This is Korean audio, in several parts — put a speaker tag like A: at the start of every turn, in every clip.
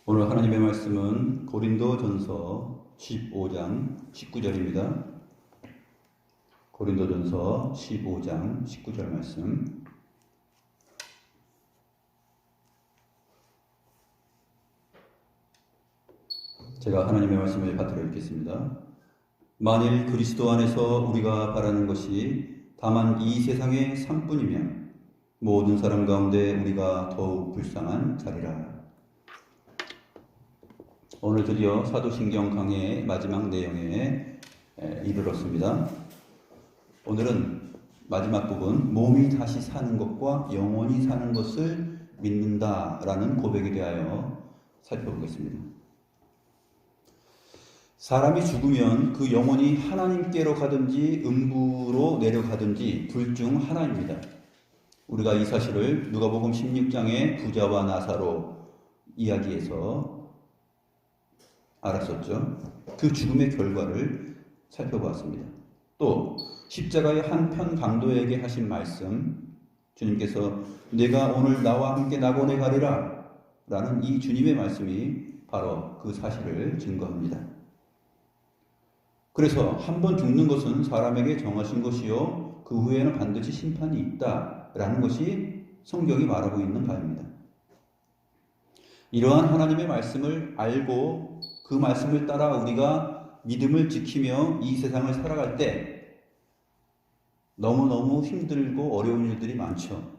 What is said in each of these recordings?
A: 오늘 하나님의 말씀은 고린도전서 15장 19절입니다. 고린도전서 15장 19절 말씀. 제가 하나님의 말씀을 받들어 읽겠습니다. 만일 그리스도 안에서 우리가 바라는 것이 다만 이 세상의 삶뿐이면 모든 사람 가운데 우리가 더욱 불쌍한 자리라. 오늘 드디어 사도신경 강해의 마지막 내용에 이르렀습니다. 오늘은 마지막 부분, 몸이 다시 사는 것과 영원히 사는 것을 믿는다라는 고백에 대하여 살펴보겠습니다. 사람이 죽으면 그 영혼이 하나님께로 가든지 음부로 내려가든지 둘 중 하나입니다. 우리가 이 사실을 누가복음 16장의 부자와 나사로 이야기에서 알았었죠. 그 죽음의 결과를 살펴보았습니다. 또 십자가의 한편 강도에게 하신 말씀, 주님께서 내가 오늘 나와 함께 낙원에 가리라 라는 이 주님의 말씀이 바로 그 사실을 증거합니다. 그래서 한 번 죽는 것은 사람에게 정하신 것이요 그 후에는 반드시 심판이 있다라는 것이 성경이 말하고 있는 바입니다. 이러한 하나님의 말씀을 알고 그 말씀을 따라 우리가 믿음을 지키며 이 세상을 살아갈 때 너무너무 힘들고 어려운 일들이 많죠.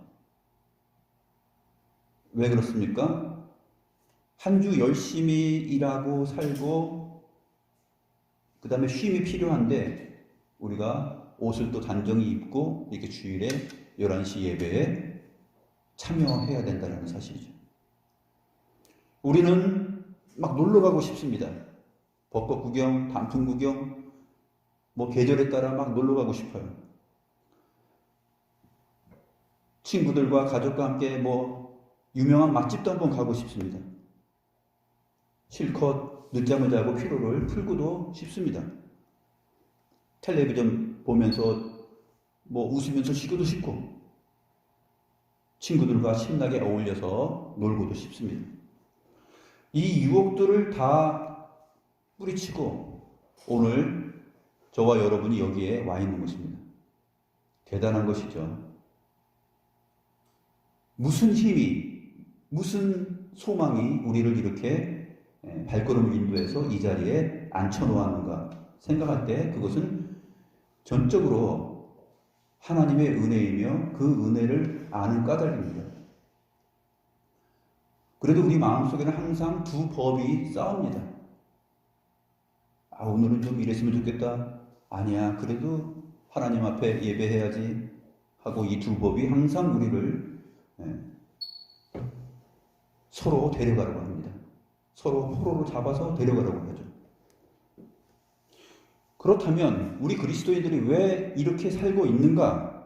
A: 왜 그렇습니까? 한 주 열심히 일하고 살고 그 다음에 쉼이 필요한데 우리가 옷을 또 단정히 입고 이렇게 주일에 11시 예배에 참여해야 된다는 사실이죠. 우리는 막 놀러 가고 싶습니다. 벚꽃 구경, 단풍 구경, 계절에 따라 막 놀러 가고 싶어요. 친구들과 가족과 함께 유명한 맛집도 한번 가고 싶습니다. 실컷 늦잠을 자고 피로를 풀고도 싶습니다. 텔레비전 보면서 웃으면서 쉬고도 싶고 친구들과 신나게 어울려서 놀고도 싶습니다. 이 유혹들을 다 뿌리치고 오늘 저와 여러분이 여기에 와 있는 것입니다. 대단한 것이죠. 무슨 힘이, 무슨 소망이 우리를 이렇게 발걸음을 인도해서 이 자리에 앉혀놓았는가 생각할 때 그것은 전적으로 하나님의 은혜이며 그 은혜를 아는 까닭입니다. 그래도 우리 마음속에는 항상 두 법이 싸웁니다. 오늘은 좀 이랬으면 좋겠다. 아니야, 그래도 하나님 앞에 예배해야지 하고 이 두 법이 항상 우리를 서로 데려가려고 합니다. 서로 포로로 잡아서 데려가려고 하죠. 그렇다면 우리 그리스도인들이 왜 이렇게 살고 있는가?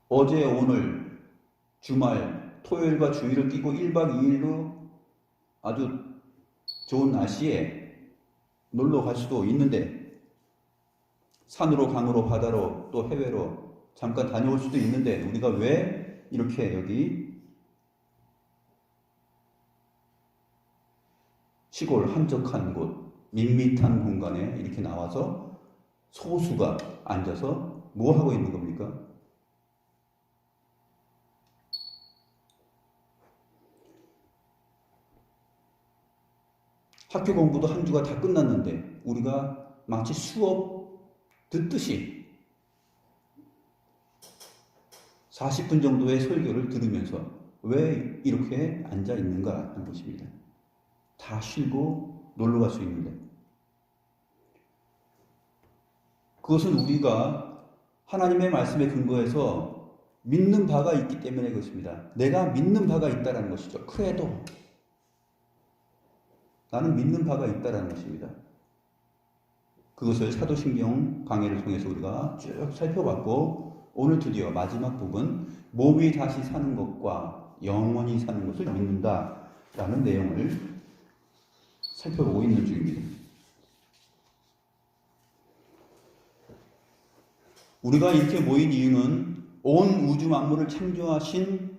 A: 어제 오늘 주말 토요일과 주일을 끼고 1박 2일로 아주 좋은 날씨에 놀러 갈 수도 있는데 산으로 강으로 바다로 또 해외로 잠깐 다녀올 수도 있는데 우리가 왜 이렇게 여기 시골 한적한 곳 밋밋한 공간에 이렇게 나와서 소수가 앉아서 뭐 하고 있는 겁니까? 학교 공부도 한 주가 다 끝났는데 우리가 마치 수업 듣듯이 40분 정도의 설교를 들으면서 왜 이렇게 앉아 있는가 하는 것입니다. 다 쉬고 놀러 갈 수 있는데 그것은 우리가 하나님의 말씀에 근거해서 믿는 바가 있기 때문에 그렇습니다. 내가 믿는 바가 있다는 것이죠. 크레도. 나는 믿는 바가 있다는 것입니다. 그것을 사도신경 강해를 통해서 우리가 쭉 살펴봤고 오늘 드디어 마지막 부분 몸이 다시 사는 것과 영원히 사는 것을 믿는다라는 내용을 살펴보고 있는 중입니다. 우리가 이렇게 모인 이유는 온 우주 만물을 창조하신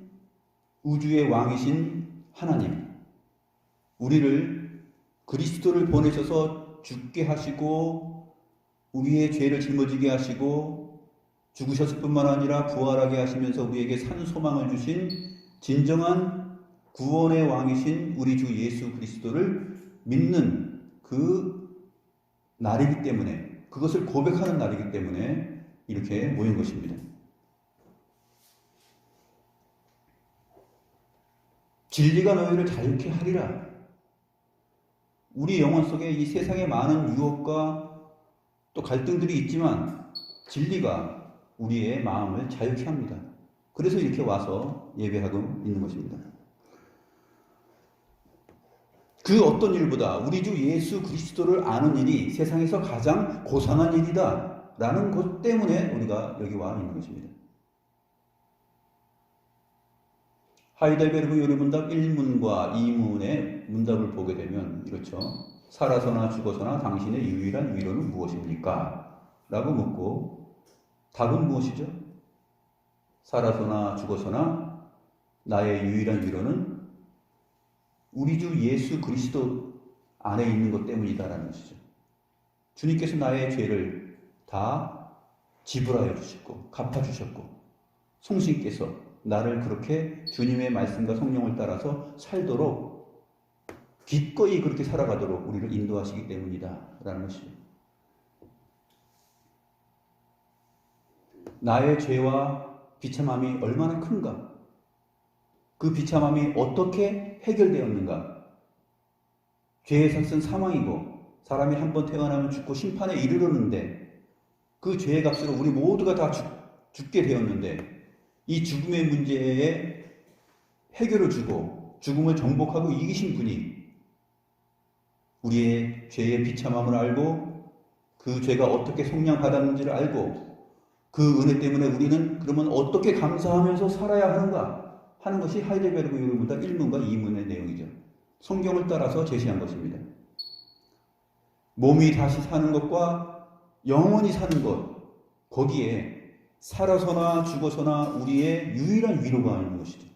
A: 우주의 왕이신 하나님, 우리를 그리스도를 보내셔서 죽게 하시고 우리의 죄를 짊어지게 하시고 죽으셨을 뿐만 아니라 부활하게 하시면서 우리에게 산 소망을 주신 진정한 구원의 왕이신 우리 주 예수 그리스도를 믿는 그 날이기 때문에, 그것을 고백하는 날이기 때문에 이렇게 모인 것입니다. 진리가 너희를 자유케 하리라. 우리 영혼 속에 이 세상에 많은 유혹과 또 갈등들이 있지만 진리가 우리의 마음을 자유케 합니다. 그래서 이렇게 와서 예배하고 있는 것입니다. 그 어떤 일보다 우리 주 예수 그리스도를 아는 일이 세상에서 가장 고상한 일이다 라는 것 때문에 우리가 여기 와 있는 것입니다. 하이델베르그 요리문답 1문과 2문의 문답을 보게 되면 이렇죠. 살아서나 죽어서나 당신의 유일한 위로는 무엇입니까? 라고 묻고 답은 무엇이죠? 살아서나 죽어서나 나의 유일한 위로는 우리 주 예수 그리스도 안에 있는 것 때문이다라는 것이죠. 주님께서 나의 죄를 다 지불하여 주셨고 갚아주셨고 성신께서 나를 그렇게 주님의 말씀과 성령을 따라서 살도록 기꺼이 그렇게 살아가도록 우리를 인도하시기 때문이다 라는 것이죠. 나의 죄와 비참함이 얼마나 큰가, 그 비참함이 어떻게 해결되었는가. 죄의 삭은 사망이고 사람이 한번 태어나면 죽고 심판에 이르렀는데 그 죄의 값으로 우리 모두가 다 죽게 되었는데 이 죽음의 문제에 해결을 주고 죽음을 정복하고 이기신 분이 우리의 죄의 비참함을 알고 그 죄가 어떻게 속량받았는지를 알고 그 은혜 때문에 우리는 그러면 어떻게 감사하면서 살아야 하는가 하는 것이 하이델베르그 요리문답 1문과 2문의 내용이죠. 성경을 따라서 제시한 것입니다. 몸이 다시 사는 것과 영원히 사는 것, 거기에 살아서나 죽어서나 우리의 유일한 위로가 있는 것이죠.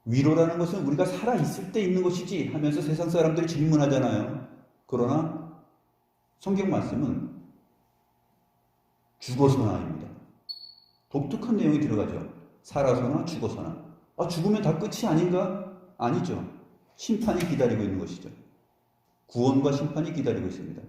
A: 위로라는 것은 우리가 살아있을 때 있는 것이지 하면서 세상 사람들이 질문하잖아요. 그러나 성경 말씀은 죽어서나입니다. 독특한 내용이 들어가죠. 살아서나 죽어서나. 죽으면 다 끝이 아닌가? 아니죠. 심판이 기다리고 있는 것이죠. 구원과 심판이 기다리고 있습니다.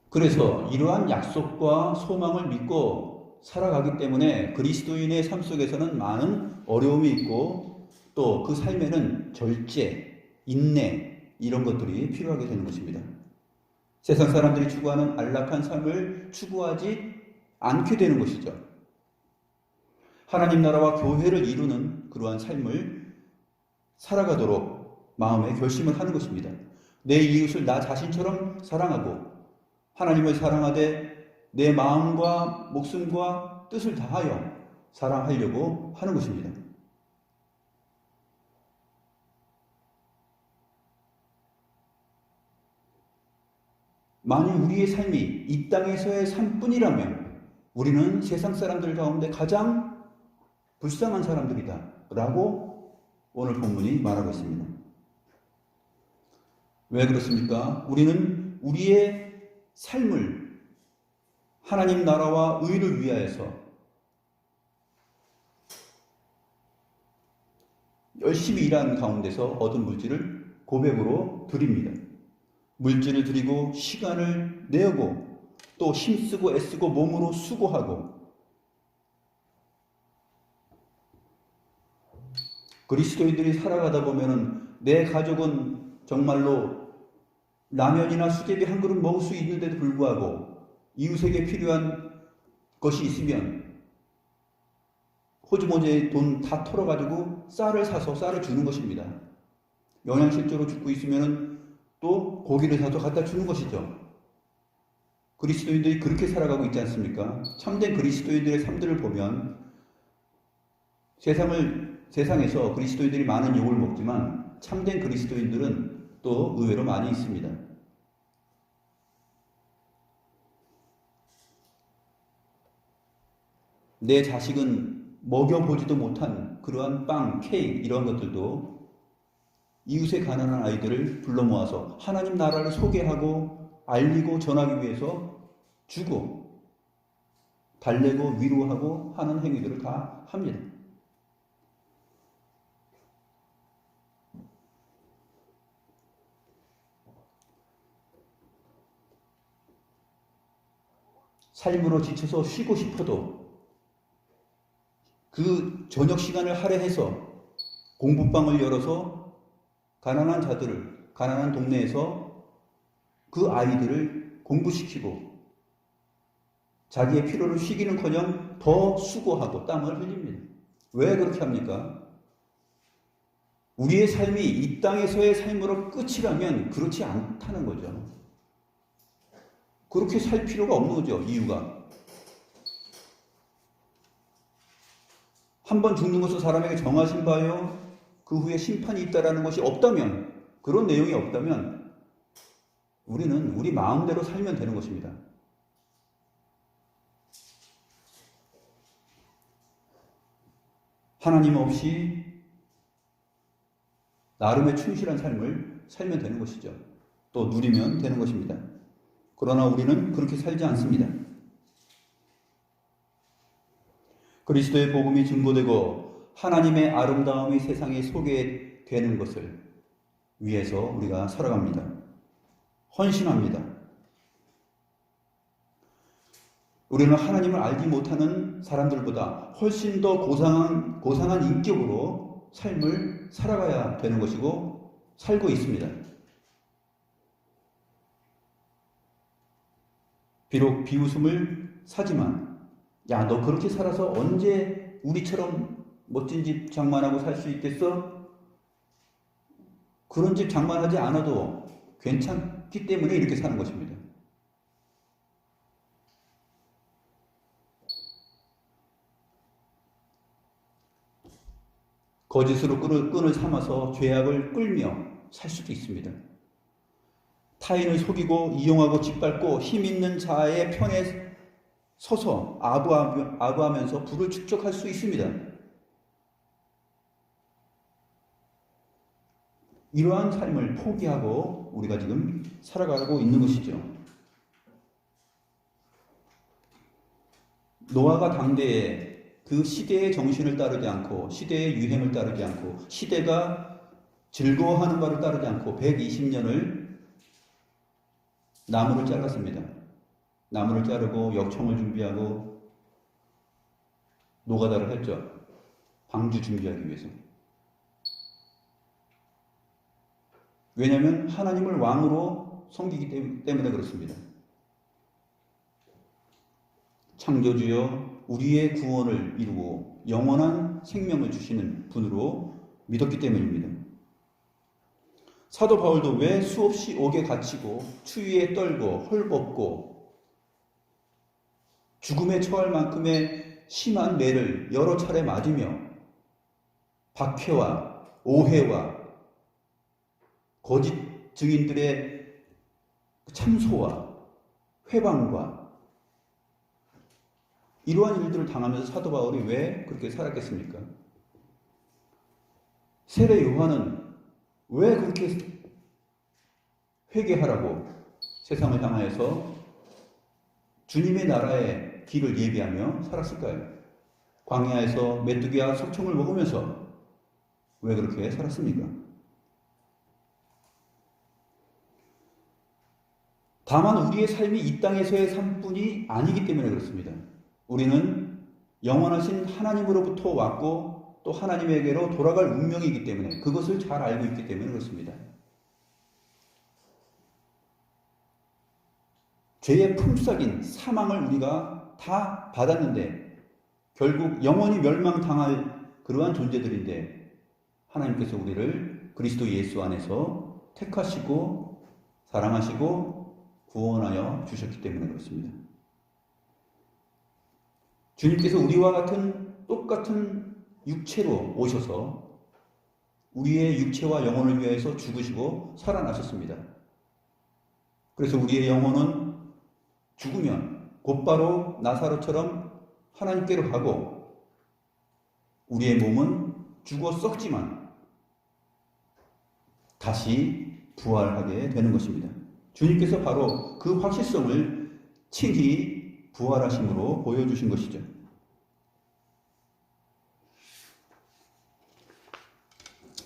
A: 그래서 이러한 약속과 소망을 믿고 살아가기 때문에 그리스도인의 삶 속에서는 많은 어려움이 있고 또 그 삶에는 절제, 인내 이런 것들이 필요하게 되는 것입니다. 세상 사람들이 추구하는 안락한 삶을 추구하지 않게 되는 것이죠. 하나님 나라와 교회를 이루는 그러한 삶을 살아가도록 마음에 결심을 하는 것입니다. 내 이웃을 나 자신처럼 사랑하고 하나님을 사랑하되 내 마음과 목숨과 뜻을 다하여 사랑하려고 하는 것입니다. 만일 우리의 삶이 이 땅에서의 삶뿐이라면 우리는 세상 사람들 가운데 가장 불쌍한 사람들이다 라고 오늘 본문이 말하고 있습니다. 왜 그렇습니까? 우리는 우리의 삶을 하나님 나라와 의를 위하여서 열심히 일하는 가운데서 얻은 물질을 고백으로 드립니다. 물질을 드리고 시간을 내고 또 힘쓰고 애쓰고 몸으로 수고하고 그리스도인들이 살아가다 보면은 내 가족은 정말로 라면이나 수제비 한 그릇 먹을 수 있는데도 불구하고 이웃에게 필요한 것이 있으면 호주머니에 돈 다 털어가지고 쌀을 사서 쌀을 주는 것입니다. 영양실조로 죽고 있으면 또 고기를 사서 갖다 주는 것이죠. 그리스도인들이 그렇게 살아가고 있지 않습니까? 참된 그리스도인들의 삶들을 보면 세상에서 그리스도인들이 많은 욕을 먹지만 참된 그리스도인들은 또 의외로 많이 있습니다. 내 자식은 먹여보지도 못한 그러한 빵, 케이크 이런 것들도 이웃의 가난한 아이들을 불러 모아서 하나님 나라를 소개하고 알리고 전하기 위해서 주고 달래고 위로하고 하는 행위들을 다 합니다. 삶으로 지쳐서 쉬고 싶어도 그 저녁 시간을 할애해서 공부방을 열어서 가난한 자들을, 가난한 동네에서 그 아이들을 공부시키고 자기의 피로를 쉬기는커녕 더 수고하고 땀을 흘립니다. 왜 그렇게 합니까? 우리의 삶이 이 땅에서의 삶으로 끝이라면 그렇지 않다는 거죠. 그렇게 살 필요가 없는 거죠. 이유가 한 번 죽는 것은 사람에게 정하신 바요 그 후에 심판이 있다라는 것이 없다면, 그런 내용이 없다면 우리는 우리 마음대로 살면 되는 것입니다. 하나님 없이 나름의 충실한 삶을 살면 되는 것이죠. 또 누리면 되는 것입니다. 그러나 우리는 그렇게 살지 않습니다. 그리스도의 복음이 증거되고 하나님의 아름다움이 세상에 소개되는 것을 위해서 우리가 살아갑니다. 헌신합니다. 우리는 하나님을 알지 못하는 사람들보다 훨씬 더 고상한 인격으로 삶을 살아가야 되는 것이고 살고 있습니다. 비록 비웃음을 사지만 야, 너 그렇게 살아서 언제 우리처럼 멋진 집 장만하고 살 수 있겠어? 그런 집 장만하지 않아도 괜찮기 때문에 이렇게 사는 것입니다. 거짓으로 끈을 삼아서 죄악을 끌며 살 수도 있습니다. 타인을 속이고 이용하고 짓밟고 힘 있는 자의 편에 서서 아부하면서 부를 축적할 수 있습니다. 이러한 삶을 포기하고 우리가 지금 살아가고 있는 것이죠. 노아가 당대에 그 시대의 정신을 따르지 않고 시대의 유행을 따르지 않고 시대가 즐거워하는 바를 따르지 않고 120년을 나무를 잘랐습니다. 나무를 자르고 역청을 준비하고 노가다를 했죠. 방주 준비하기 위해서. 왜냐하면 하나님을 왕으로 섬기기 때문에 그렇습니다. 창조주여 우리의 구원을 이루고 영원한 생명을 주시는 분으로 믿었기 때문입니다. 사도 바울도 왜 수없이 옥에 갇히고 추위에 떨고 헐벗고 죽음에 처할 만큼의 심한 매를 여러 차례 맞으며 박해와 오해와 거짓 증인들의 참소와 회방과 이러한 일들을 당하면서 사도 바울이 왜 그렇게 살았겠습니까? 세례 요한은 왜 그렇게 회개하라고 세상을 향하여서 주님의 나라의 길을 예비하며 살았을까요? 광야에서 메뚜기와 석청을 먹으면서 왜 그렇게 살았습니까? 다만 우리의 삶이 이 땅에서의 삶뿐이 아니기 때문에 그렇습니다. 우리는 영원하신 하나님으로부터 왔고 또 하나님에게로 돌아갈 운명이기 때문에 그것을 잘 알고 있기 때문에 그렇습니다. 죄의 품삯인 사망을 우리가 다 받았는데 결국 영원히 멸망당할 그러한 존재들인데 하나님께서 우리를 그리스도 예수 안에서 택하시고 사랑하시고 구원하여 주셨기 때문에 그렇습니다. 주님께서 우리와 같은 똑같은 육체로 오셔서 우리의 육체와 영혼을 위해서 죽으시고 살아나셨습니다. 그래서 우리의 영혼은 죽으면 곧바로 나사로처럼 하나님께로 가고, 우리의 몸은 죽어 썩지만 다시 부활하게 되는 것입니다. 주님께서 바로 그 확실성을 친히 부활하심으로 보여주신 것이죠.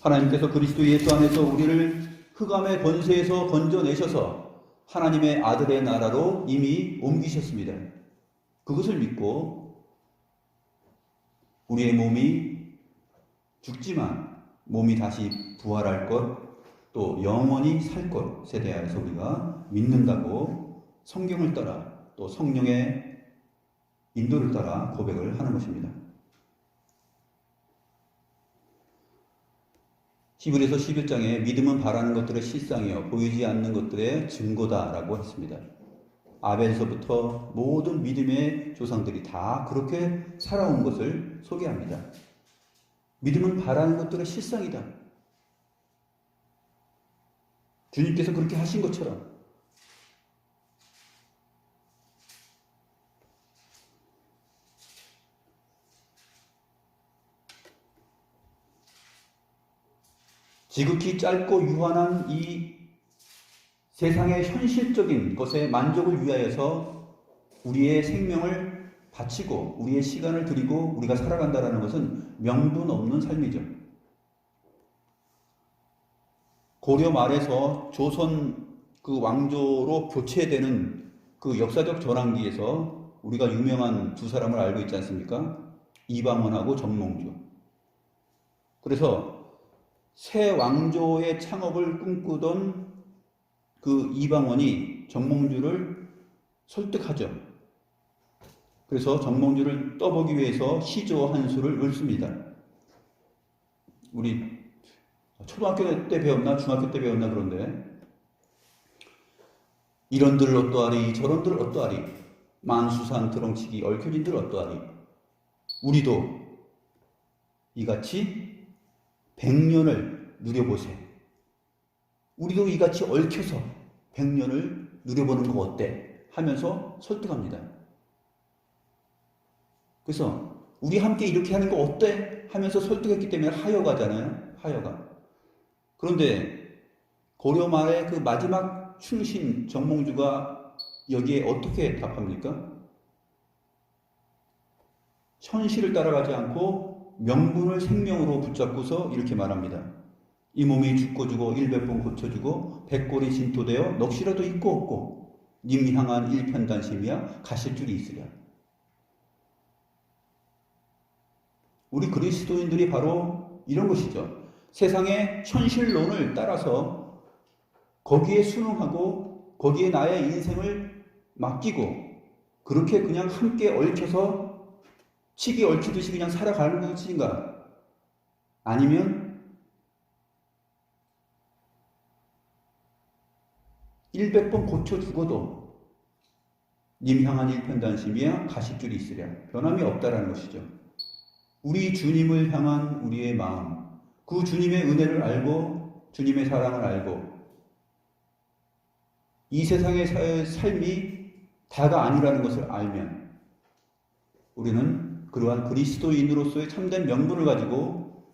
A: 하나님께서 그리스도 예수 안에서 우리를 흑암의 권세에서 건져내셔서 하나님의 아들의 나라로 이미 옮기셨습니다. 그것을 믿고 우리의 몸이 죽지만 몸이 다시 부활할 것, 또 영원히 살 것에 대해서 우리가 믿는다고 성경을 따라 또 성령의 인도를 따라 고백을 하는 것입니다. 히브리서 11장에 믿음은 바라는 것들의 실상이요 보이지 않는 것들의 증거다라고 했습니다. 아벨서부터 모든 믿음의 조상들이 다 그렇게 살아온 것을 소개합니다. 믿음은 바라는 것들의 실상이다. 주님께서 그렇게 하신 것처럼 지극히 짧고 유한한 이 세상의 현실적인 것에 만족을 위하여서 우리의 생명을 바치고 우리의 시간을 드리고 우리가 살아간다는 것은 명분 없는 삶이죠. 고려 말에서 조선 그 왕조로 교체되는 그 역사적 전환기에서 우리가 유명한 두 사람을 알고 있지 않습니까? 이방원하고 정몽주. 그래서 새 왕조의 창업을 꿈꾸던 그 이방원이 정몽주를 설득하죠. 그래서 정몽주를 떠보기 위해서 시조 한 수를 읊습니다. 우리 초등학교 때 배웠나 중학교 때 배웠나 그런데, 이런들 어떠하리 저런들 어떠하리 만수산 드렁치기 얽혀진들 어떠하리, 우리도 이같이 100년을 누려보세. 우리도 이같이 얽혀서 100년을 누려보는 거 어때? 하면서 설득합니다. 그래서 우리 함께 이렇게 하는 거 어때? 하면서 설득했기 때문에 하여가잖아요. 하여가. 그런데 고려 말의 그 마지막 충신 정몽주가 여기에 어떻게 답합니까? 현실을 따라가지 않고 명분을 생명으로 붙잡고서 이렇게 말합니다. 이 몸이 죽고 주고 100번 고쳐주고 백골이 진토되어 넋이라도 있고 없고 님 향한 일편단심이야 가실 줄이 있으랴. 우리 그리스도인들이 바로 이런 것이죠. 세상의 현실론을 따라서 거기에 순응하고 거기에 나의 인생을 맡기고 그렇게 그냥 함께 얽혀서 치기 얽히듯이 그냥 살아가는 것인가? 아니면 100번 고쳐 죽어도 님 향한 일편단심이야 가실 줄이 있으랴. 변함이 없다라는 것이죠. 우리 주님을 향한 우리의 마음, 그 주님의 은혜를 알고 주님의 사랑을 알고 이 세상의 삶이 다가 아니라는 것을 알면 우리는 그러한 그리스도인으로서의 참된 명분을 가지고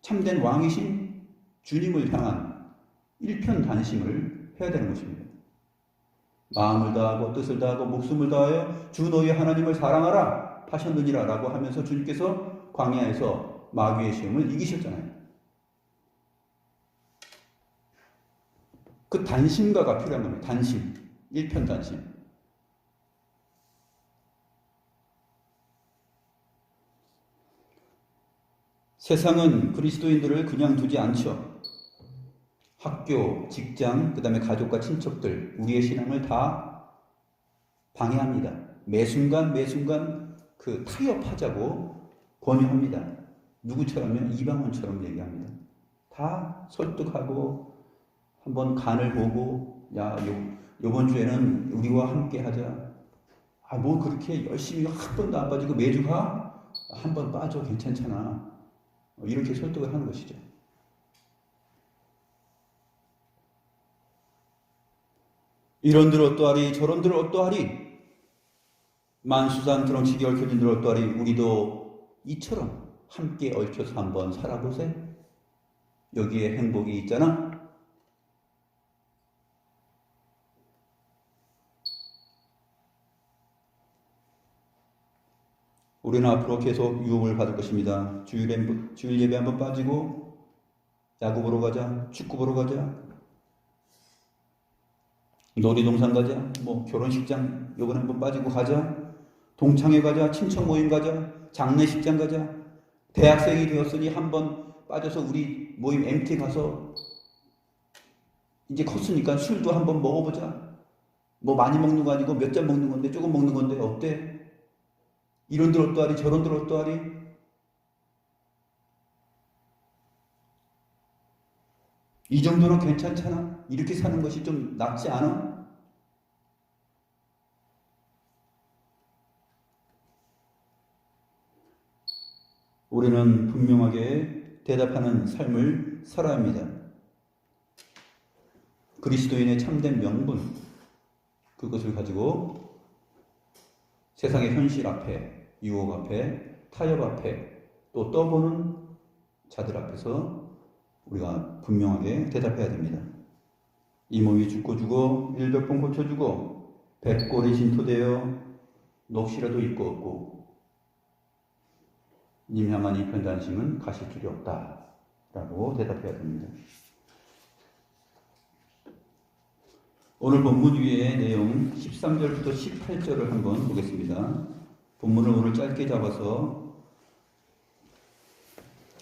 A: 참된 왕이신 주님을 향한 일편단심을 해야 되는 것입니다. 마음을 다하고 뜻을 다하고 목숨을 다하여 주 너희 하나님을 사랑하라 하셨느니라 라고 하면서 주님께서 광야에서 마귀의 시험을 이기셨잖아요. 그 단심가가 필요한 겁니다. 단심, 일편단심. 세상은 그리스도인들을 그냥 두지 않죠. 학교, 직장, 그 다음에 가족과 친척들, 우리의 신앙을 다 방해합니다. 매순간 그 타협하자고 권유합니다. 누구처럼요? 이방원처럼 얘기합니다. 다 설득하고 한번 간을 보고 야, 요번 주에는 우리와 함께 하자. 아, 뭐 그렇게 열심히 한 번도 안 빠지고 매주 가? 한 번 빠져 괜찮잖아. 이렇게 설득을 하는 것이죠. 이런들 어떠하리 저런들 어떠하리 만수산 드렁치기 얽혀진들 어떠하리 우리도 이처럼 함께 얽혀서 한번 살아보세. 여기에 행복이 있잖아. 우리는 앞으로 계속 유혹을 받을 것입니다. 주일 예배 한번 빠지고 야구 보러 가자, 축구 보러 가자, 놀이동산 가자, 뭐 결혼식장 요번에 한번 빠지고 가자, 동창회 가자, 친척 모임 가자, 장례식장 가자, 대학생이 되었으니 한번 빠져서 우리 모임 MT 가서 이제 컸으니까 술도 한번 먹어보자. 뭐 많이 먹는 거 아니고 몇 잔 먹는 건데 조금 먹는 건데 어때? 이런들 어떠하리 저런들 어떠하리. 이 정도는 괜찮잖아. 이렇게 사는 것이 좀 낫지 않아? 우리는 분명하게 대답하는 삶을 살아야 합니다. 그리스도인의 참된 명분, 그것을 가지고 세상의 현실 앞에, 유혹 앞에, 타협 앞에, 또 떠보는 자들 앞에서 우리가 분명하게 대답해야 됩니다. 이 몸이 죽고 주고 일백번 고쳐주고 백골이 진토되어 녹시라도 있고 없고 님 향한 이 편단심은 가실 길이 없다 라고 대답해야 됩니다. 오늘 본문 위의 내용 13절부터 18절을 한번 보겠습니다. 본문을 오늘 짧게 잡아서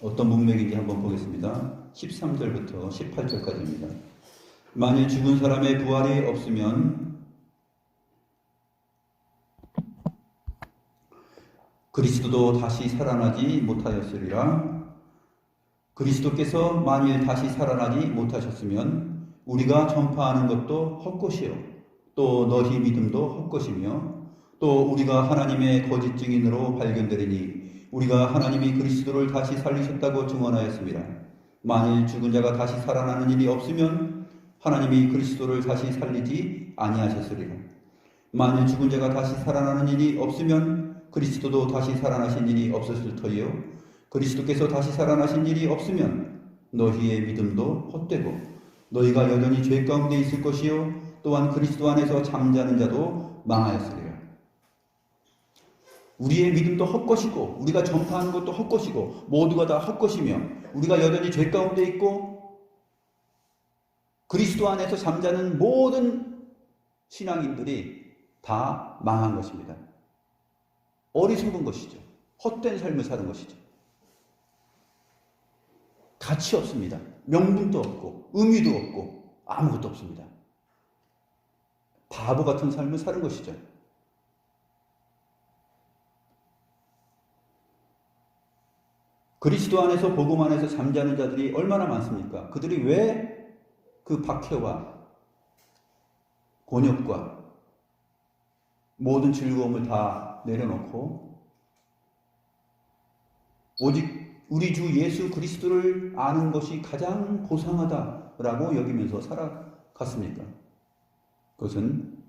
A: 어떤 문맥인지 한번 보겠습니다. 13절부터 18절까지입니다. 만일 죽은 사람의 부활이 없으면 그리스도도 다시 살아나지 못하였으리라. 그리스도께서 만일 다시 살아나지 못하셨으면 우리가 전파하는 것도 헛것이요 또 너희 믿음도 헛것이며 또 우리가 하나님의 거짓 증인으로 발견되리니 우리가 하나님이 그리스도를 다시 살리셨다고 증언하였습니다. 만일 죽은 자가 다시 살아나는 일이 없으면 하나님이 그리스도를 다시 살리지 아니하셨으리라. 만일 죽은 자가 다시 살아나는 일이 없으면 그리스도도 다시 살아나신 일이 없었을 터이요 그리스도께서 다시 살아나신 일이 없으면 너희의 믿음도 헛되고 너희가 여전히 죄 가운데 있을 것이요 또한 그리스도 안에서 잠자는 자도 망하였으리라. 우리의 믿음도 헛것이고 우리가 전파하는 것도 헛것이고 모두가 다 헛것이며 우리가 여전히 죄 가운데 있고 그리스도 안에서 잠자는 모든 신앙인들이 다 망한 것입니다. 어리석은 것이죠. 헛된 삶을 사는 것이죠. 가치 없습니다. 명분도 없고 의미도 없고 아무것도 없습니다. 바보 같은 삶을 사는 것이죠. 그리스도 안에서 복음 안에서 잠자는 자들이 얼마나 많습니까? 그들이 왜 그 박해와 곤욕과 모든 즐거움을 다 내려놓고 오직 우리 주 예수 그리스도를 아는 것이 가장 고상하다라고 여기면서 살아갔습니까? 그것은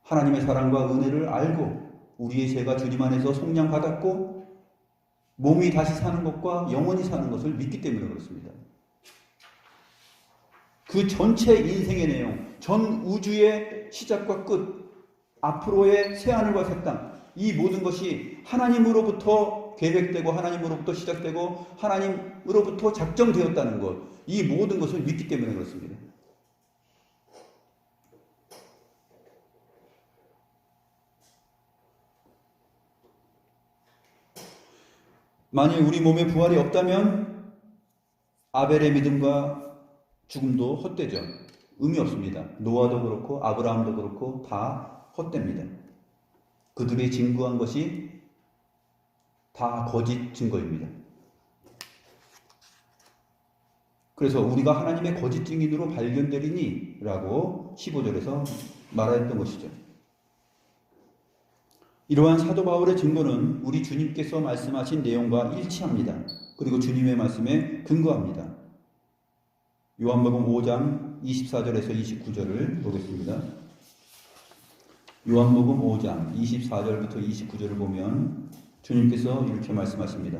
A: 하나님의 사랑과 은혜를 알고 우리의 죄가 주님 안에서 속량받았고 몸이 다시 사는 것과 영원히 사는 것을 믿기 때문에 그렇습니다. 그 전체 인생의 내용, 전 우주의 시작과 끝, 앞으로의 새하늘과 새 땅, 이 모든 것이 하나님으로부터 계획되고 하나님으로부터 시작되고 하나님으로부터 작정되었다는 것, 이 모든 것을 믿기 때문에 그렇습니다. 만일 우리 몸에 부활이 없다면 아벨의 믿음과 죽음도 헛되죠. 의미 없습니다. 노아도 그렇고 아브라함도 그렇고 다 헛됩니다. 그들이 증거한 것이 다 거짓 증거입니다. 그래서 우리가 하나님의 거짓 증인으로 발견되리니 라고 15절에서 말하였던 것이죠. 이러한 사도 바울의 증거는 우리 주님께서 말씀하신 내용과 일치합니다. 그리고 주님의 말씀에 근거합니다. 요한복음 5장 24절에서 29절을 보겠습니다. 요한복음 5장 24절부터 29절을 보면 주님께서 이렇게 말씀하십니다.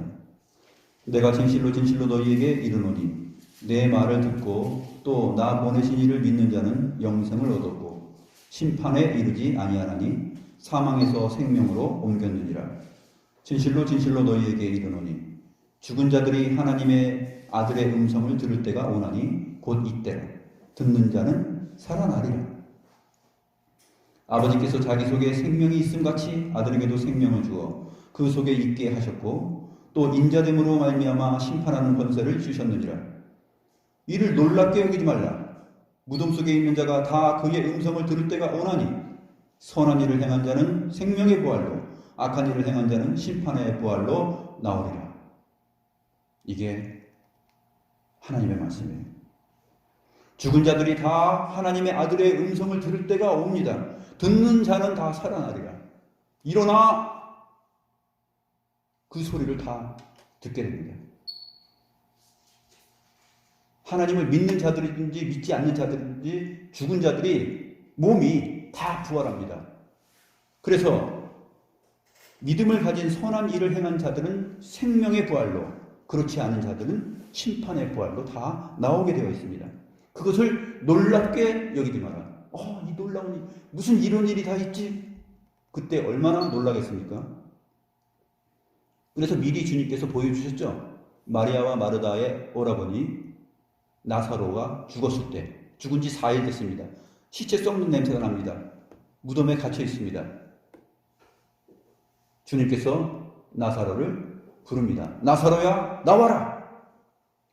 A: 내가 진실로 진실로 너희에게 이르노니 내 말을 듣고 또 나 보내신 이를 믿는 자는 영생을 얻었고 심판에 이르지 아니하나니 사망에서 생명으로 옮겼느니라. 진실로 진실로 너희에게 이르노니 죽은 자들이 하나님의 아들의 음성을 들을 때가 오나니 곧 이때라. 듣는 자는 살아나리라. 아버지께서 자기 속에 생명이 있음같이 아들에게도 생명을 주어 그 속에 있게 하셨고 또 인자됨으로 말미암아 심판하는 권세를 주셨느니라. 이를 놀랍게 여기지 말라. 무덤 속에 있는 자가 다 그의 음성을 들을 때가 오나니 선한 일을 행한 자는 생명의 부활로 악한 일을 행한 자는 심판의 부활로 나오리라. 이게 하나님의 말씀이에요. 죽은 자들이 다 하나님의 아들의 음성을 들을 때가 옵니다. 듣는 자는 다 살아나리라. 일어나 그 소리를 다 듣게 됩니다. 하나님을 믿는 자들이든지 믿지 않는 자들이든지 죽은 자들이 몸이 다 부활합니다. 그래서 믿음을 가진 선한 일을 행한 자들은 생명의 부활로, 그렇지 않은 자들은 심판의 부활로 다 나오게 되어 있습니다. 그것을 놀랍게 여기지 마라. 이 놀라운 일, 무슨 이런 일이 다 있지? 그때 얼마나 놀라겠습니까? 그래서 미리 주님께서 보여주셨죠. 마리아와 마르다의 오라버니 나사로가 죽었을 때, 죽은 지 4일 됐습니다. 시체 썩는 냄새가 납니다. 무덤에 갇혀 있습니다. 주님께서 나사로를 부릅니다. 나사로야, 나와라!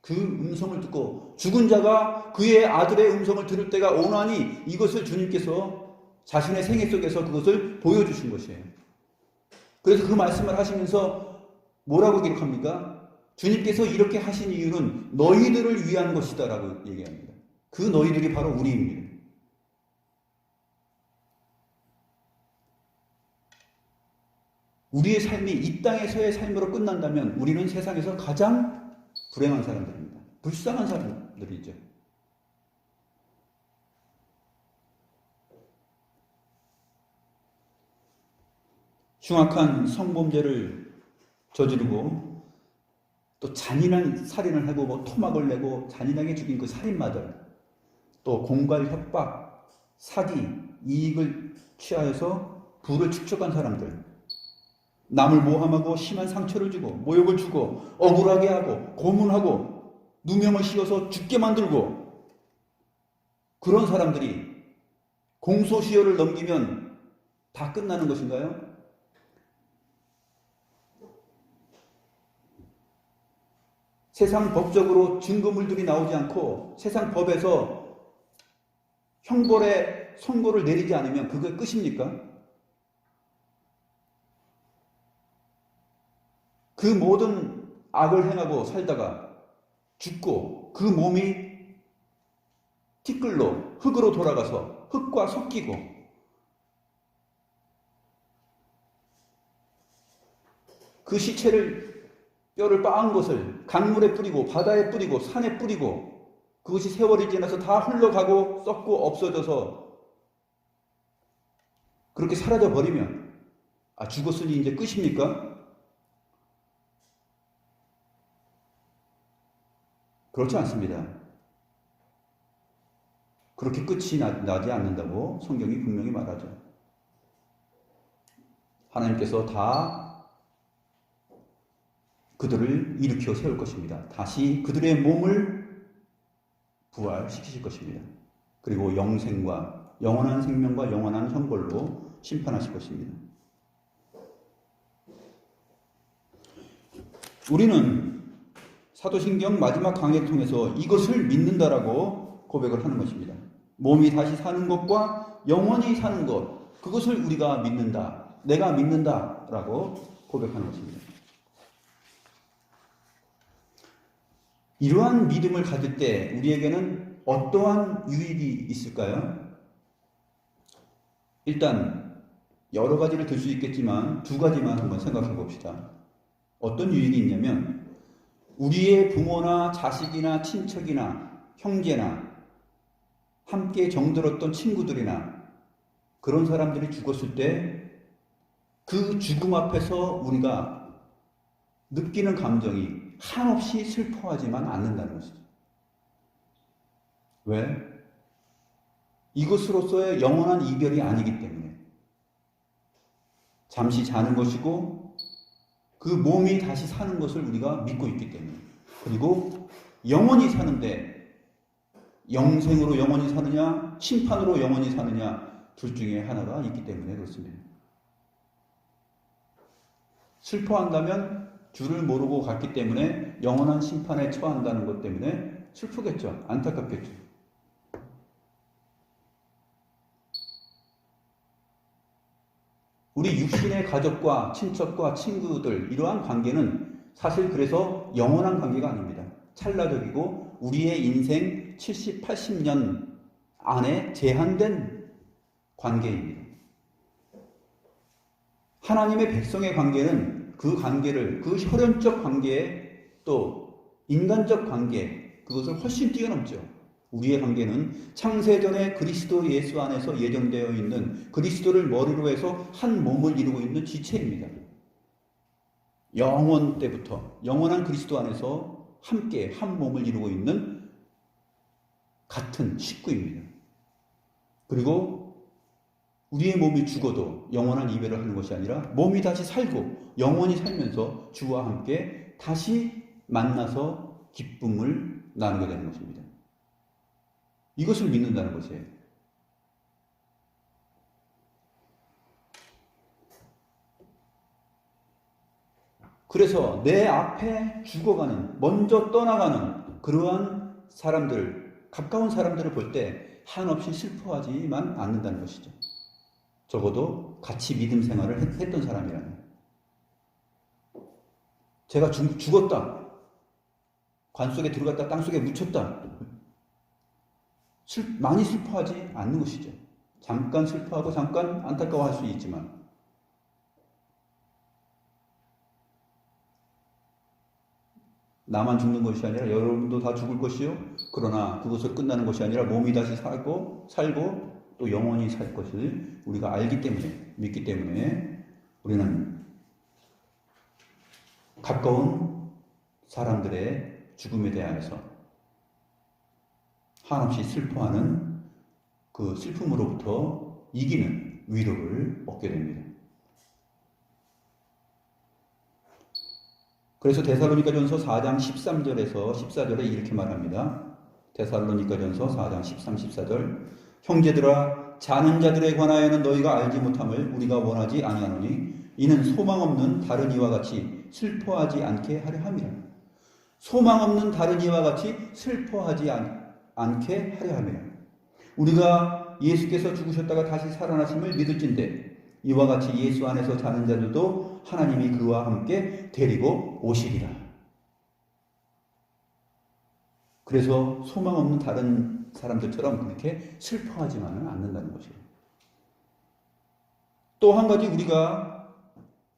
A: 그 음성을 듣고 죽은 자가 그의 아들의 음성을 들을 때가 오나니, 이것을 주님께서 자신의 생애 속에서 그것을 보여주신 것이에요. 그래서 그 말씀을 하시면서 뭐라고 기록합니까? 주님께서 이렇게 하신 이유는 너희들을 위한 것이다 라고 얘기합니다. 그 너희들이 바로 우리입니다. 우리의 삶이 이 땅에서의 삶으로 끝난다면 우리는 세상에서 가장 불행한 사람들입니다. 불쌍한 사람들이죠. 흉악한 성범죄를 저지르고 또 잔인한 살인을 하고 토막을 내고 잔인하게 죽인 그 살인마들, 또 공갈, 협박, 사기, 이익을 취하여서 부를 축적한 사람들, 남을 모함하고 심한 상처를 주고 모욕을 주고 억울하게 하고 고문하고 누명을 씌워서 죽게 만들고, 그런 사람들이 공소시효를 넘기면 다 끝나는 것인가요? 세상 법적으로 증거물들이 나오지 않고 세상 법에서 형벌의 선고를 내리지 않으면 그게 끝입니까? 그 모든 악을 행하고 살다가 죽고 그 몸이 티끌로 흙으로 돌아가서 흙과 섞이고, 그 시체를 뼈를 빻은 것을 강물에 뿌리고 바다에 뿌리고 산에 뿌리고, 그것이 세월이 지나서 다 흘러가고 썩고 없어져서 그렇게 사라져 버리면 죽었으니 이제 끝입니까? 그렇지 않습니다. 그렇게 끝이 나지 않는다고 성경이 분명히 말하죠. 하나님께서 다 그들을 일으켜 세울 것입니다. 다시 그들의 몸을 부활시키실 것입니다. 그리고 영생과 영원한 생명과 영원한 형벌로 심판하실 것입니다. 우리는 사도신경 마지막 강해를 통해서 이것을 믿는다라고 고백을 하는 것입니다. 몸이 다시 사는 것과 영원히 사는 것, 그것을 우리가 믿는다, 내가 믿는다라고 고백하는 것입니다. 이러한 믿음을 가질 때 우리에게는 어떠한 유익이 있을까요? 일단 여러 가지를 들 수 있겠지만 두 가지만 한번 생각해 봅시다. 어떤 유익이 있냐면, 우리의 부모나 자식이나 친척이나 형제나 함께 정들었던 친구들이나 그런 사람들이 죽었을 때 그 죽음 앞에서 우리가 느끼는 감정이 한없이 슬퍼하지만 않는다는 것이죠. 왜? 이것으로서의 영원한 이별이 아니기 때문에. 잠시 자는 것이고 그 몸이 다시 사는 것을 우리가 믿고 있기 때문에. 그리고 영원히 사는데 영생으로 영원히 사느냐 심판으로 영원히 사느냐 둘 중에 하나가 있기 때문에 그렇습니다. 슬퍼한다면 줄을 모르고 갔기 때문에 영원한 심판에 처한다는 것 때문에 슬프겠죠. 안타깝겠죠. 우리 육신의 가족과 친척과 친구들 이러한 관계는 사실 그래서 영원한 관계가 아닙니다. 찰나적이고 우리의 인생 70, 80년 안에 제한된 관계입니다. 하나님의 백성의 관계는 그 관계를, 그 혈연적 관계에 또 인간적 관계, 그것을 훨씬 뛰어넘죠. 우리의 관계는 창세전에 그리스도 예수 안에서 예정되어 있는 그리스도를 머리로 해서 한 몸을 이루고 있는 지체입니다. 영원 때부터 영원한 그리스도 안에서 함께 한 몸을 이루고 있는 같은 식구입니다. 그리고 우리의 몸이 죽어도 영원한 이별을 하는 것이 아니라 몸이 다시 살고 영원히 살면서 주와 함께 다시 만나서 기쁨을 나누게 되는 것입니다. 이것을 믿는다는 것이에요. 그래서 내 앞에 죽어가는, 먼저 떠나가는 그러한 사람들, 가까운 사람들을 볼 때 한없이 슬퍼하지만 않는다는 것이죠. 적어도 같이 믿음 생활을 했던 사람이라면. 제가 죽었다. 관 속에 들어갔다. 땅 속에 묻혔다. 많이 슬퍼하지 않는 것이죠. 잠깐 슬퍼하고 잠깐 안타까워할 수 있지만 나만 죽는 것이 아니라 여러분도 다 죽을 것이요. 그러나 그것을 끝나는 것이 아니라 몸이 다시 살고 또 영원히 살 것을 우리가 알기 때문에, 믿기 때문에 우리는 가까운 사람들의 죽음에 대하여서 한없이 슬퍼하는 그 슬픔으로부터 이기는 위로를 얻게 됩니다. 그래서 데살로니가전서 4장 13절에서 14절에 이렇게 말합니다. 데살로니가전서 4장 13, 14절 형제들아 자는 자들에 관하여는 너희가 알지 못함을 우리가 원하지 아니하노니 이는 소망 없는 다른 이와 같이 슬퍼하지 않게 하려 함이라. 소망 없는 다른 이와 같이 슬퍼하지 않게 하려 함이라. 우리가 예수께서 죽으셨다가 다시 살아나심을 믿을진대 이와 같이 예수 안에서 자는 자들도 하나님이 그와 함께 데리고 오시리라. 그래서 소망 없는 다른 사람들처럼 그렇게 슬퍼하지만은 않는다는 것이에요. 또 한 가지 우리가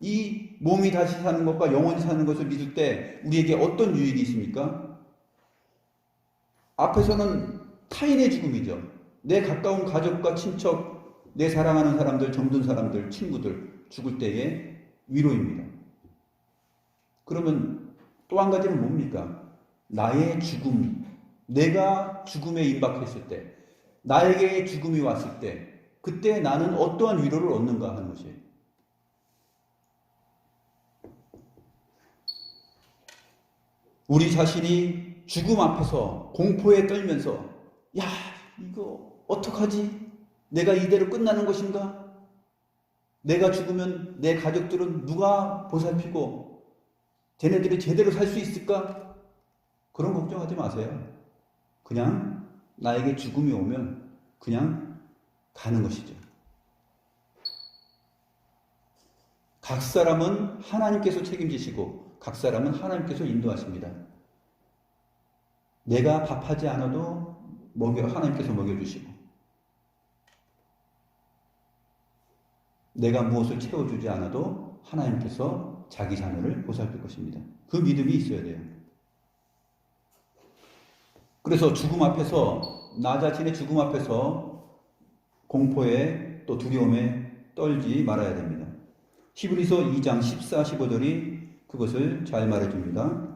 A: 이 몸이 다시 사는 것과 영원히 사는 것을 믿을 때 우리에게 어떤 유익이 있습니까? 앞에서는 타인의 죽음이죠. 내 가까운 가족과 친척, 내 사랑하는 사람들, 정든 사람들, 친구들 죽을 때의 위로입니다. 그러면 또 한 가지는 뭡니까? 나의 죽음, 내가 죽음에 임박했을 때, 나에게 죽음이 왔을 때, 그때 나는 어떠한 위로를 얻는가 하는 것이에요. 우리 자신이 죽음 앞에서 공포에 떨면서 야, 이거 어떡하지? 내가 이대로 끝나는 것인가? 내가 죽으면 내 가족들은 누가 보살피고 쟤네들이 제대로 살 수 있을까? 그런 걱정하지 마세요. 그냥 나에게 죽음이 오면 그냥 가는 것이죠. 각 사람은 하나님께서 책임지시고 각 사람은 하나님께서 인도하십니다. 내가 밥하지 않아도 하나님께서 먹여주시고 내가 무엇을 채워주지 않아도 하나님께서 자기 자녀를 보살필 것입니다. 그 믿음이 있어야 돼요. 그래서 죽음 앞에서, 나 자신의 죽음 앞에서 공포에 또 두려움에 떨지 말아야 됩니다. 히브리서 2장 14, 15절이 그것을 잘 말해줍니다.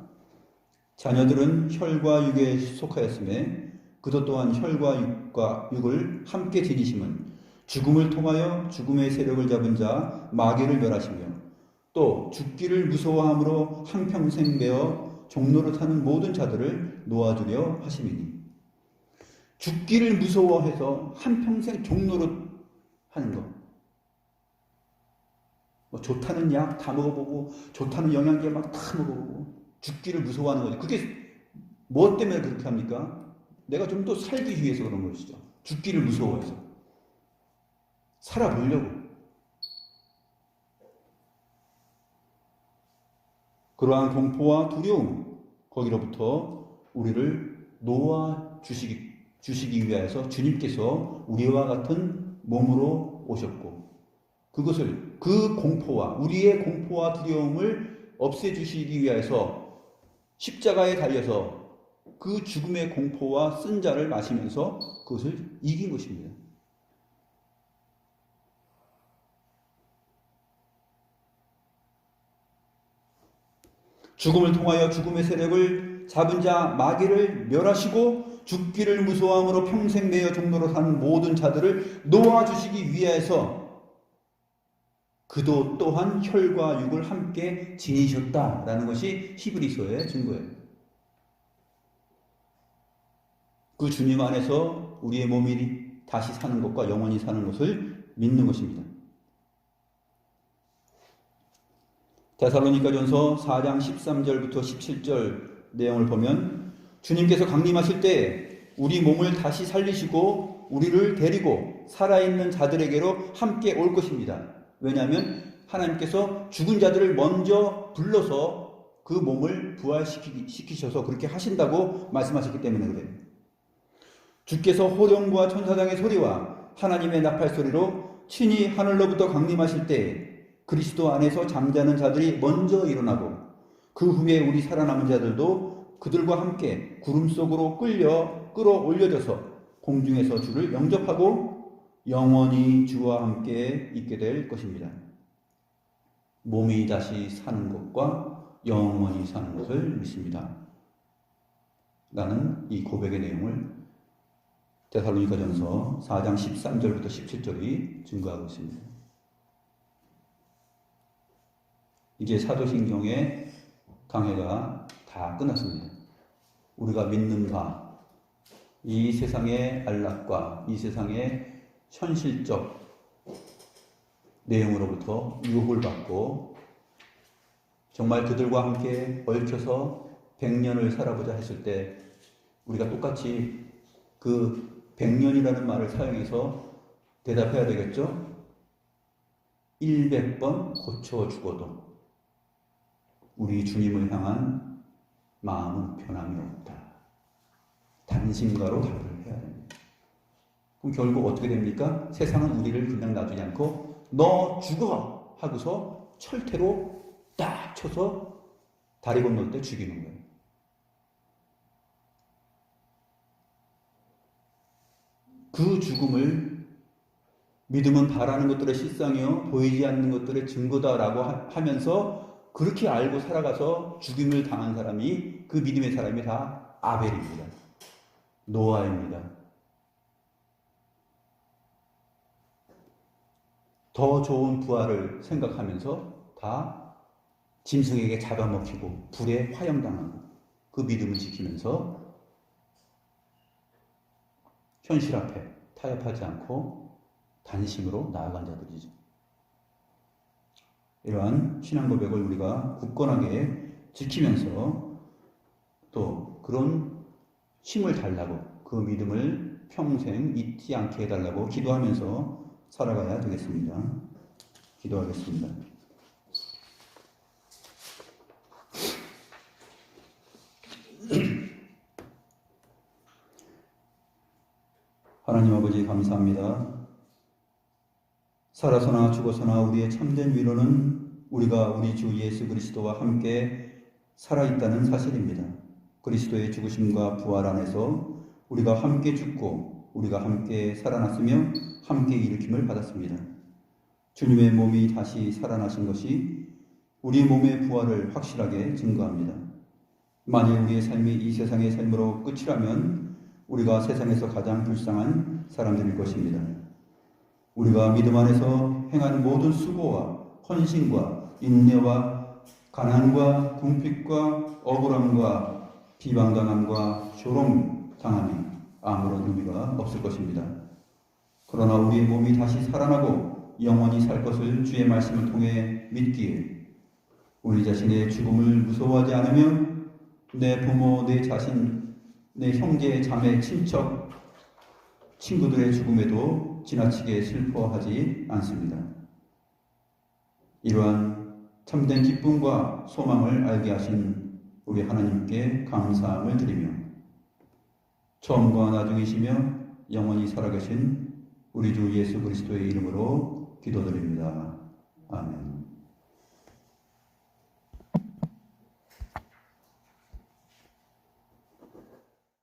A: 자녀들은 혈과 육에 속하였음에 그도 또한 혈과 육을 함께 지니심은 죽음을 통하여 죽음의 세력을 잡은 자 마귀를 멸하시며 또 죽기를 무서워함으로 한평생 매어 종로로 타는 모든 자들을 놓아주려 하심이니. 죽기를 무서워해서 한평생 종로로 하는 것. 뭐 좋다는 약 다 먹어보고 좋다는 영양제 막 다 먹어보고 죽기를 무서워하는 거죠. 그게 무엇 때문에 그렇게 합니까? 내가 좀 더 살기 위해서 그런 것이죠. 죽기를 무서워해서. 살아보려고. 그러한 공포와 두려움, 거기로부터 우리를 놓아주시기 위하여서 주님께서 우리와 같은 몸으로 오셨고, 그것을, 그 공포와, 우리의 공포와 두려움을 없애주시기 위하여서 십자가에 달려서 그 죽음의 공포와 쓴 자를 마시면서 그것을 이긴 것입니다. 죽음을 통하여 죽음의 세력을 잡은 자 마귀를 멸하시고 죽기를 무서워함으로 평생 매여 종로로 사는 모든 자들을 놓아주시기 위하여서 그도 또한 혈과 육을 함께 지니셨다라는 것이 히브리서의 증거예요. 그 주님 안에서 우리의 몸이 다시 사는 것과 영원히 사는 것을 믿는 것입니다. 데살로니가전서 4장 13절부터 17절 내용을 보면 주님께서 강림하실 때 우리 몸을 다시 살리시고 우리를 데리고 살아있는 자들에게로 함께 올 것입니다. 왜냐하면 하나님께서 죽은 자들을 먼저 불러서 그 몸을 부활시키셔서 그렇게 하신다고 말씀하셨기 때문에 그래요. 주께서 호령과 천사장의 소리와 하나님의 나팔 소리로 친히 하늘로부터 강림하실 때 그리스도 안에서 잠자는 자들이 먼저 일어나고 그 후에 우리 살아남은 자들도 그들과 함께 구름 속으로 끌어올려져서 공중에서 주를 영접하고 영원히 주와 함께 있게 될 것입니다. 몸이 다시 사는 것과 영원히 사는 것을 믿습니다. 라는 이 고백의 내용을 데살로니가전서 4장 13절부터 17절이 증거하고 있습니다. 이제 사도신경의 강해가 다 끝났습니다. 우리가 믿는 바, 이 세상의 안락과 이 세상의 현실적 내용으로부터 유혹을 받고 정말 그들과 함께 얽혀서 100년을 살아보자 했을 때 우리가 똑같이 그 100년이라는 말을 사용해서 대답해야 되겠죠? 100번 고쳐 죽어도 우리 주님을 향한 마음은 변함이 없다. 단심가로 답을 해야 됩니다. 그럼 결국 어떻게 됩니까? 세상은 우리를 그냥 놔두지 않고 너 죽어! 하고서 철퇴로 딱 쳐서 다리 건널 때 죽이는 거예요. 그 죽음을 믿음은 바라는 것들의 실상이요 보이지 않는 것들의 증거다라고 하면서 그렇게 알고 살아가서 죽임을 당한 사람이, 그 믿음의 사람이 다 아벨입니다. 노아입니다. 더 좋은 부활을 생각하면서 다 짐승에게 잡아먹히고 불에 화형당하고 그 믿음을 지키면서 현실 앞에 타협하지 않고 단심으로 나아간 자들이죠. 이러한 신앙 고백을 우리가 굳건하게 지키면서 또 그런 힘을 달라고, 그 믿음을 평생 잊지 않게 해달라고 기도하면서 살아가야 되겠습니다. 기도하겠습니다. 하나님 아버지 감사합니다. 살아서나 죽어서나 우리의 참된 위로는 우리가 우리 주 예수 그리스도와 함께 살아있다는 사실입니다. 그리스도의 죽으심과 부활 안에서 우리가 함께 죽고 우리가 함께 살아났으며 함께 일으킴을 받았습니다. 주님의 몸이 다시 살아나신 것이 우리 몸의 부활을 확실하게 증거합니다. 만일 우리의 삶이 이 세상의 삶으로 끝이라면 우리가 세상에서 가장 불쌍한 사람들일 것입니다. 우리가 믿음 안에서 행한 모든 수고와 헌신과 인내와 가난과 궁핍과 억울함과 비방당함과 조롱당함이 아무런 의미가 없을 것입니다. 그러나 우리의 몸이 다시 살아나고 영원히 살 것을 주의 말씀을 통해 믿기에 우리 자신의 죽음을 무서워하지 않으면 내 부모, 내 자신, 내 형제, 자매, 친척, 친구들의 죽음에도 지나치게 슬퍼하지 않습니다. 이러한 참된 기쁨과 소망을 알게 하신 우리 하나님께 감사함을 드리며 처음과 나중이시며 영원히 살아계신 우리 주 예수 그리스도의 이름으로 기도드립니다. 아멘.